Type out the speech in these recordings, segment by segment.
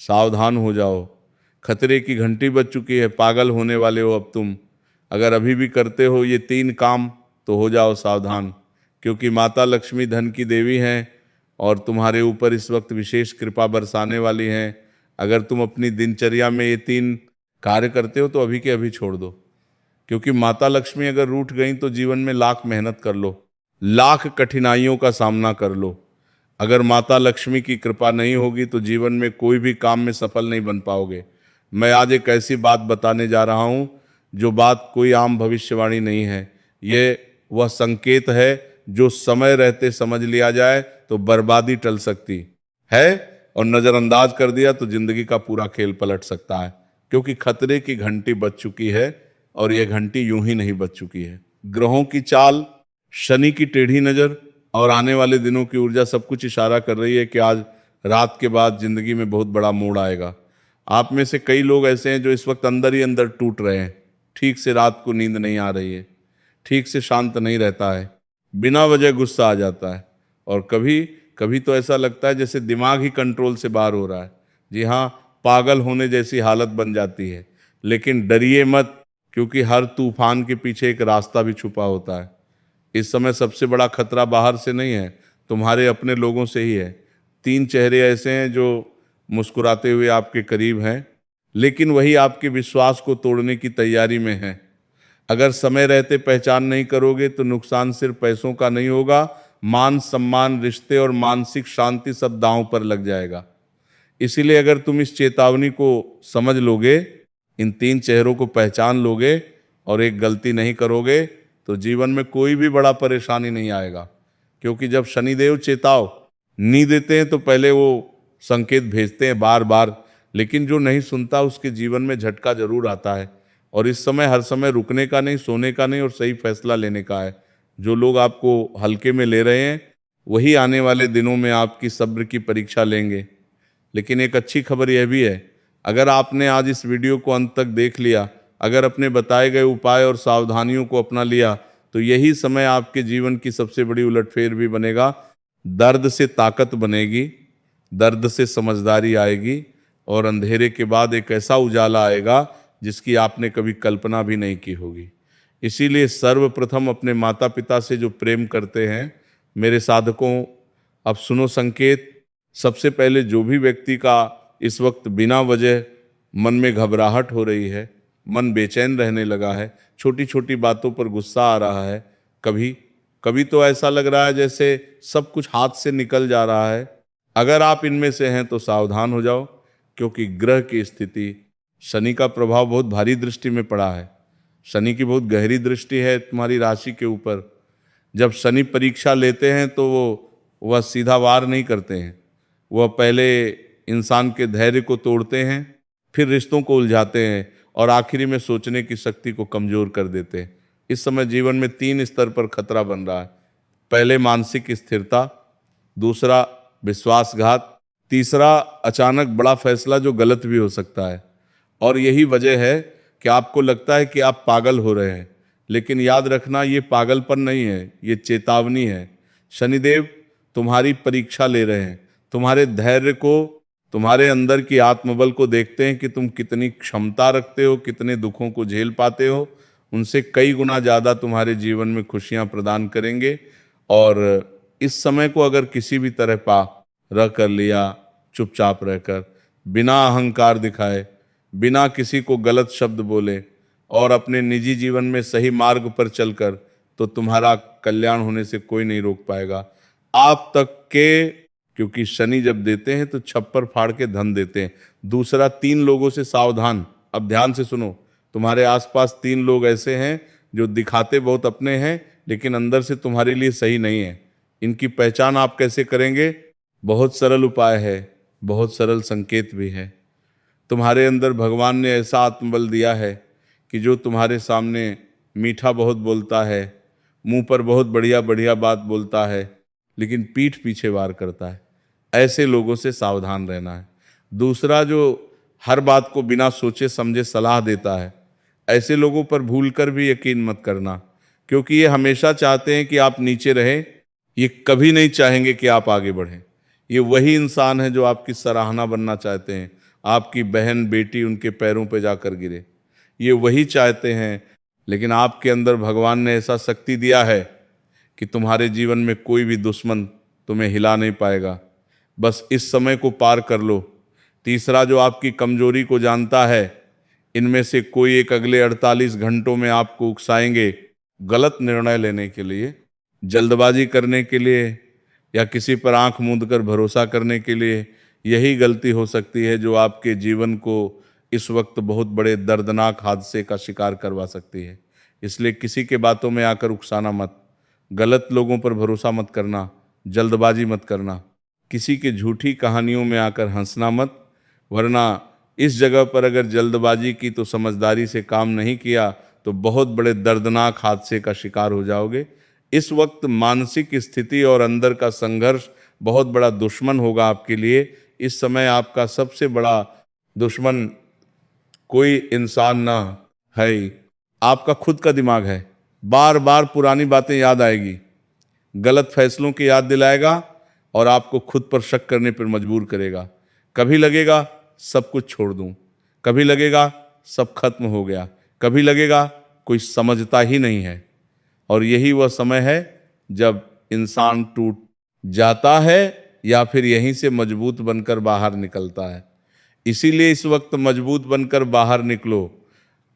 सावधान हो जाओ। खतरे की घंटी बज चुकी है, पागल होने वाले हो अब तुम। अगर अभी भी करते हो ये 3 काम तो हो जाओ सावधान, क्योंकि माता लक्ष्मी धन की देवी हैं और तुम्हारे ऊपर इस वक्त विशेष कृपा बरसाने वाली हैं। अगर तुम अपनी दिनचर्या में ये 3 कार्य करते हो तो अभी के अभी छोड़ दो, क्योंकि माता लक्ष्मी अगर रूठ गई तो जीवन में लाख मेहनत कर लो, लाख कठिनाइयों का सामना कर लो, अगर माता लक्ष्मी की कृपा नहीं होगी तो जीवन में कोई भी काम में सफल नहीं बन पाओगे। मैं आज एक ऐसी बात बताने जा रहा हूं जो बात कोई आम भविष्यवाणी नहीं है। ये वह संकेत है जो समय रहते समझ लिया जाए तो बर्बादी टल सकती है, और नजरअंदाज कर दिया तो जिंदगी का पूरा खेल पलट सकता है। क्योंकि खतरे की घंटी बज चुकी है, और यह घंटी यूं ही नहीं बज चुकी है। ग्रहों की चाल, शनि की टेढ़ी नजर और आने वाले दिनों की ऊर्जा सब कुछ इशारा कर रही है कि आज रात के बाद जिंदगी में बहुत बड़ा मोड़ आएगा। आप में से कई लोग ऐसे हैं जो इस वक्त अंदर ही अंदर टूट रहे हैं। ठीक से रात को नींद नहीं आ रही है, ठीक से शांत नहीं रहता है, बिना वजह गुस्सा आ जाता है, और कभी कभी तो ऐसा लगता है जैसे दिमाग ही कंट्रोल से बाहर हो रहा है। जी हाँ, पागल होने जैसी हालत बन जाती है। लेकिन डरिए मत, क्योंकि हर तूफान के पीछे एक रास्ता भी छुपा होता है। इस समय सबसे बड़ा खतरा बाहर से नहीं है, तुम्हारे अपने लोगों से ही है। 3 चेहरे ऐसे हैं जो मुस्कुराते हुए आपके करीब हैं, लेकिन वही आपके विश्वास को तोड़ने की तैयारी में है। अगर समय रहते पहचान नहीं करोगे तो नुकसान सिर्फ पैसों का नहीं होगा, मान सम्मान, रिश्ते और मानसिक शांति सब दांव पर लग जाएगा। इसीलिए अगर तुम इस चेतावनी को समझ लोगे, इन 3 चेहरों को पहचान लोगे और एक गलती नहीं करोगे, तो जीवन में कोई भी बड़ा परेशानी नहीं आएगा। क्योंकि जब शनिदेव चेताव नहीं देते हैं तो पहले वो संकेत भेजते हैं बार बार, लेकिन जो नहीं सुनता उसके जीवन में झटका जरूर आता है। और इस समय हर समय रुकने का नहीं, सोने का नहीं, और सही फैसला लेने का है। जो लोग आपको हल्के में ले रहे हैं वही आने वाले दिनों में आपकी सब्र की परीक्षा लेंगे। लेकिन एक अच्छी खबर यह भी है, अगर आपने आज इस वीडियो को अंत तक देख लिया, अगर अपने बताए गए उपाय और सावधानियों को अपना लिया, तो यही समय आपके जीवन की सबसे बड़ी उलटफेर भी बनेगा। दर्द से ताकत बनेगी, दर्द से समझदारी आएगी, और अंधेरे के बाद एक ऐसा उजाला आएगा जिसकी आपने कभी कल्पना भी नहीं की होगी। इसीलिए सर्वप्रथम अपने माता पिता से जो प्रेम करते हैं मेरे साधकों, अब सुनो संकेत। सबसे पहले जो भी व्यक्ति का इस वक्त बिना वजह मन में घबराहट हो रही है, मन बेचैन रहने लगा है, छोटी छोटी बातों पर गुस्सा आ रहा है, कभी कभी तो ऐसा लग रहा है जैसे सब कुछ हाथ से निकल जा रहा है, अगर आप इनमें से हैं तो सावधान हो जाओ। क्योंकि ग्रह की स्थिति, शनि का प्रभाव बहुत भारी दृष्टि में पड़ा है। शनि की बहुत गहरी दृष्टि है तुम्हारी राशि के ऊपर। जब शनि परीक्षा लेते हैं तो वह सीधा वार नहीं करते हैं, वह पहले इंसान के धैर्य को तोड़ते हैं, फिर रिश्तों को उलझाते हैं, और आखिरी में सोचने की शक्ति को कमजोर कर देते हैं। इस समय जीवन में 3 स्तर पर खतरा बन रहा है। पहले मानसिक स्थिरता, दूसरा विश्वासघात, तीसरा अचानक बड़ा फैसला जो गलत भी हो सकता है। और यही वजह है कि आपको लगता है कि आप पागल हो रहे हैं, लेकिन याद रखना ये पागलपन नहीं है, ये चेतावनी है। शनिदेव तुम्हारी परीक्षा ले रहे हैं, तुम्हारे धैर्य को, तुम्हारे अंदर की आत्मबल को देखते हैं कि तुम कितनी क्षमता रखते हो, कितने दुखों को झेल पाते हो। उनसे कई गुना ज़्यादा तुम्हारे जीवन में खुशियां प्रदान करेंगे। और इस समय को अगर किसी भी तरह रह कर लिया, चुपचाप रहकर, बिना अहंकार दिखाए, बिना किसी को गलत शब्द बोले, और अपने निजी जीवन में सही मार्ग पर चलकर, तो तुम्हारा कल्याण होने से कोई नहीं रोक पाएगा। आप तक के, क्योंकि शनि जब देते हैं तो छप्पर फाड़ के धन देते हैं। दूसरा, 3 लोगों से सावधान। अब ध्यान से सुनो, तुम्हारे आसपास 3 लोग ऐसे हैं जो दिखाते बहुत अपने हैं लेकिन अंदर से तुम्हारे लिए सही नहीं है। इनकी पहचान आप कैसे करेंगे? बहुत सरल उपाय है, बहुत सरल संकेत भी है। तुम्हारे अंदर भगवान ने ऐसा आत्मबल दिया है कि जो तुम्हारे सामने मीठा बहुत बोलता है, मुंह पर बहुत बढ़िया बढ़िया बात बोलता है, लेकिन पीठ पीछे वार करता है। ऐसे लोगों से सावधान रहना है। दूसरा, जो हर बात को बिना सोचे समझे सलाह देता है, ऐसे लोगों पर भूलकर भी यकीन मत करना, क्योंकि ये हमेशा चाहते हैं कि आप नीचे रहें, ये कभी नहीं चाहेंगे कि आप आगे बढ़ें। ये वही इंसान है जो आपकी सराहना बनना चाहते हैं, आपकी बहन बेटी उनके पैरों पे जाकर गिरे। ये वही चाहते हैं, लेकिन आपके अंदर भगवान ने ऐसा शक्ति दिया है कि तुम्हारे जीवन में कोई भी दुश्मन तुम्हें हिला नहीं पाएगा। बस इस समय को पार कर लो। तीसरा, जो आपकी कमजोरी को जानता है, इनमें से कोई एक अगले 48 घंटों में आपको उकसाएंगे गलत निर्णय लेने के लिए, जल्दबाजी करने के लिए, या किसी पर आंख मूंद कर भरोसा करने के लिए। यही गलती हो सकती है जो आपके जीवन को इस वक्त बहुत बड़े दर्दनाक हादसे का शिकार करवा सकती है। इसलिए किसी के बातों में आकर उकसाना मत, गलत लोगों पर भरोसा मत करना, जल्दबाजी मत करना, किसी के झूठी कहानियों में आकर हंसना मत, वरना इस जगह पर अगर जल्दबाजी की तो समझदारी से काम नहीं किया तो बहुत बड़े दर्दनाक हादसे का शिकार हो जाओगे। इस वक्त मानसिक स्थिति और अंदर का संघर्ष बहुत बड़ा दुश्मन होगा आपके लिए। इस समय आपका सबसे बड़ा दुश्मन कोई इंसान ना है, आपका खुद का दिमाग है। बार बार पुरानी बातें याद आएगी, गलत फैसलों की याद दिलाएगा और आपको खुद पर शक करने पर मजबूर करेगा। कभी लगेगा सब कुछ छोड़ दूं, कभी लगेगा सब खत्म हो गया, कभी लगेगा कोई समझता ही नहीं है। और यही वह समय है जब इंसान टूट जाता है या फिर यहीं से मजबूत बनकर बाहर निकलता है। इसीलिए इस वक्त मजबूत बनकर बाहर निकलो।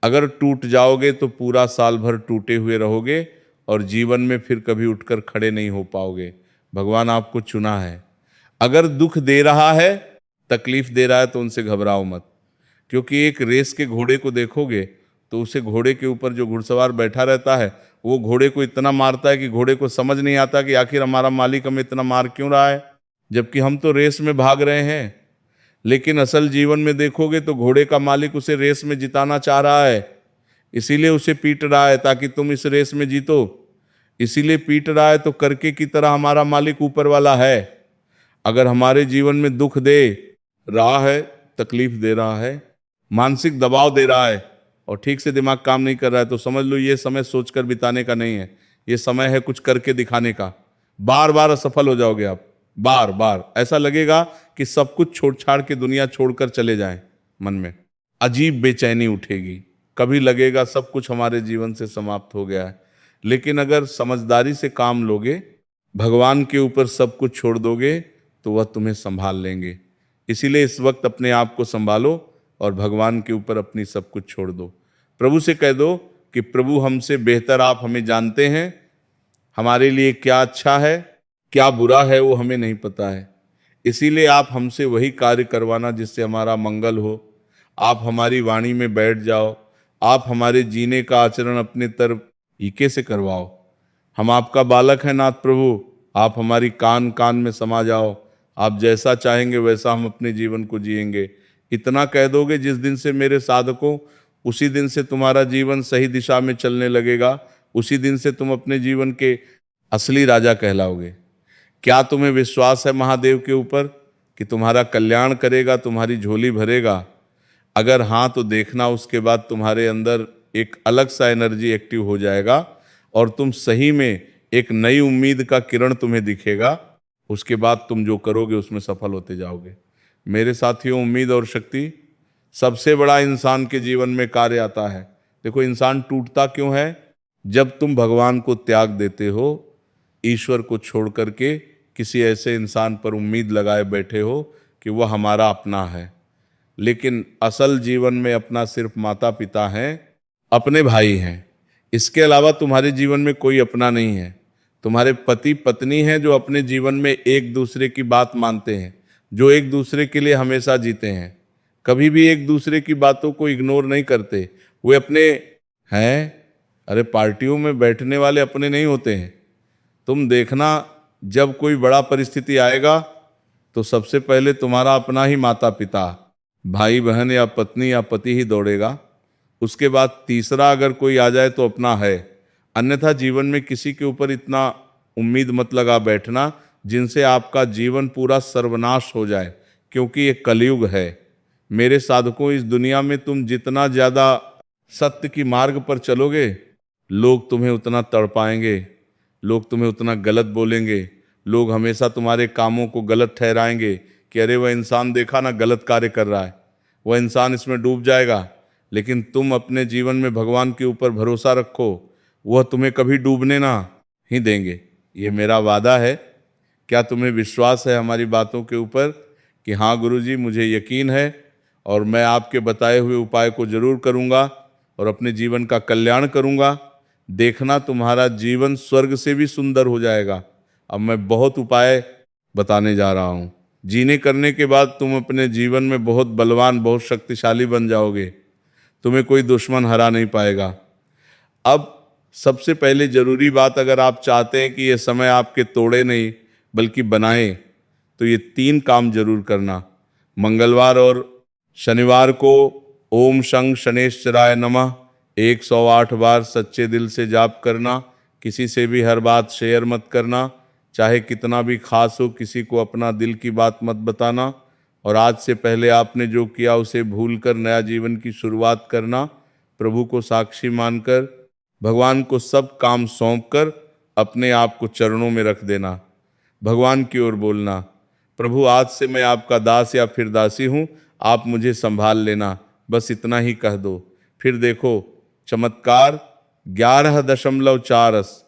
अगर टूट जाओगे तो पूरा साल भर टूटे हुए रहोगे और जीवन में फिर कभी उठकर खड़े नहीं हो पाओगे। भगवान आपको चुना है। अगर दुख दे रहा है, तकलीफ दे रहा है, तो उनसे घबराओ मत, क्योंकि एक रेस के घोड़े को देखोगे तो उसे घोड़े के ऊपर जो घुड़सवार बैठा रहता है वो घोड़े को इतना मारता है कि घोड़े को समझ नहीं आता कि आखिर हमारा मालिक हमें इतना मार क्यों रहा है, जबकि हम तो रेस में भाग रहे हैं। लेकिन असल जीवन में देखोगे तो घोड़े का मालिक उसे रेस में जिताना चाह रहा है, इसीलिए उसे पीट रहा है ताकि तुम इस रेस में जीतो। इसीलिए पीट रहा है। तो करके की तरह हमारा मालिक ऊपर वाला है। अगर हमारे जीवन में दुख दे रहा है, तकलीफ दे रहा है, मानसिक दबाव दे रहा है और ठीक से दिमाग काम नहीं कर रहा है, तो समझ लो ये समय सोचकर बिताने का नहीं है, ये समय है कुछ करके दिखाने का। बार बार असफल हो जाओगे आप, बार बार ऐसा लगेगा कि सब कुछ छोड़ छाड़ के दुनिया छोड़कर चले जाएं। मन में अजीब बेचैनी उठेगी, कभी लगेगा सब कुछ हमारे जीवन से समाप्त हो गया है। लेकिन अगर समझदारी से काम लोगे, भगवान के ऊपर सब कुछ छोड़ दोगे, तो वह तुम्हें संभाल लेंगे। इसीलिए इस वक्त अपने आप को संभालो और भगवान के ऊपर अपनी सब कुछ छोड़ दो। प्रभु से कह दो कि प्रभु, हमसे बेहतर आप हमें जानते हैं, हमारे लिए क्या अच्छा है क्या बुरा है वो हमें नहीं पता है। इसीलिए आप हमसे वही कार्य करवाना जिससे हमारा मंगल हो। आप हमारी वाणी में बैठ जाओ, आप हमारे जीने का आचरण अपने तरीके से करवाओ। हम आपका बालक है नाथ प्रभु, आप हमारी कान कान में समा जाओ। आप जैसा चाहेंगे वैसा हम अपने जीवन को जिएंगे। इतना कह दोगे जिस दिन से मेरे साधकों, उसी दिन से तुम्हारा जीवन सही दिशा में चलने लगेगा। उसी दिन से तुम अपने जीवन के असली राजा कहलाओगे। क्या तुम्हें विश्वास है महादेव के ऊपर कि तुम्हारा कल्याण करेगा, तुम्हारी झोली भरेगा? अगर हाँ तो देखना, उसके बाद तुम्हारे अंदर एक अलग सा एनर्जी एक्टिव हो जाएगा और तुम सही में एक नई उम्मीद का किरण तुम्हें दिखेगा। उसके बाद तुम जो करोगे उसमें सफल होते जाओगे। मेरे साथियों, उम्मीद और शक्ति सबसे बड़ा इंसान के जीवन में कार्य आता है। देखो, इंसान टूटता क्यों है? जब तुम भगवान को त्याग देते हो, ईश्वर को छोड़ करके किसी ऐसे इंसान पर उम्मीद लगाए बैठे हो कि वह हमारा अपना है। लेकिन असल जीवन में अपना सिर्फ माता पिता हैं, अपने भाई हैं। इसके अलावा तुम्हारे जीवन में कोई अपना नहीं है। तुम्हारे पति पत्नी हैं जो अपने जीवन में एक दूसरे की बात मानते हैं, जो एक दूसरे के लिए हमेशा जीते हैं, कभी भी एक दूसरे की बातों को इग्नोर नहीं करते। वे अपने हैं। अरे, पार्टियों में बैठने वाले अपने नहीं होते हैं। तुम देखना, जब कोई बड़ा परिस्थिति आएगा तो सबसे पहले तुम्हारा अपना ही माता पिता, भाई बहन या पत्नी या पति ही दौड़ेगा। उसके बाद तीसरा अगर कोई आ जाए तो अपना है। अन्यथा जीवन में किसी के ऊपर इतना उम्मीद मत लगा बैठना जिनसे आपका जीवन पूरा सर्वनाश हो जाए, क्योंकि ये कलयुग है। मेरे साधकों, इस दुनिया में तुम जितना ज़्यादा सत्य की मार्ग पर चलोगे, लोग तुम्हें उतना तड़पाएंगे, लोग तुम्हें उतना गलत बोलेंगे, लोग हमेशा तुम्हारे कामों को गलत ठहराएंगे कि अरे वह इंसान देखा ना गलत कार्य कर रहा है। वह इंसान इसमें डूब जाएगा। लेकिन तुम अपने जीवन में भगवान के ऊपर भरोसा रखो, वह तुम्हें कभी डूबने ना ही देंगे। ये मेरा वादा है। क्या तुम्हें विश्वास है हमारी बातों के ऊपर कि हाँ गुरुजी, मुझे यकीन है और मैं आपके बताए हुए उपाय को जरूर करूँगा और अपने जीवन का कल्याण करूँगा। देखना, तुम्हारा जीवन स्वर्ग से भी सुंदर हो जाएगा। अब मैं बहुत उपाय बताने जा रहा हूँ। जीने करने के बाद तुम अपने जीवन में बहुत बलवान, बहुत शक्तिशाली बन जाओगे। तुम्हें कोई दुश्मन हरा नहीं पाएगा। अब सबसे पहले जरूरी बात, अगर आप चाहते हैं कि ये समय आपके तोड़े नहीं बल्कि बनाए, तो ये 3 काम जरूर करना। मंगलवार और शनिवार को ओम शं शनेश्चराय नमः 108 बार सच्चे दिल से जाप करना। किसी से भी हर बात शेयर मत करना, चाहे कितना भी खास हो, किसी को अपना दिल की बात मत बताना। और आज से पहले आपने जो किया उसे भूलकर नया जीवन की शुरुआत करना। प्रभु को साक्षी मानकर भगवान को सब काम सौंपकर अपने आप को चरणों में रख देना। भगवान की ओर बोलना, प्रभु आज से मैं आपका दास या फिर दासी हूँ, आप मुझे संभाल लेना। बस इतना ही कह दो। फिर देखो चमत्कार। 11.4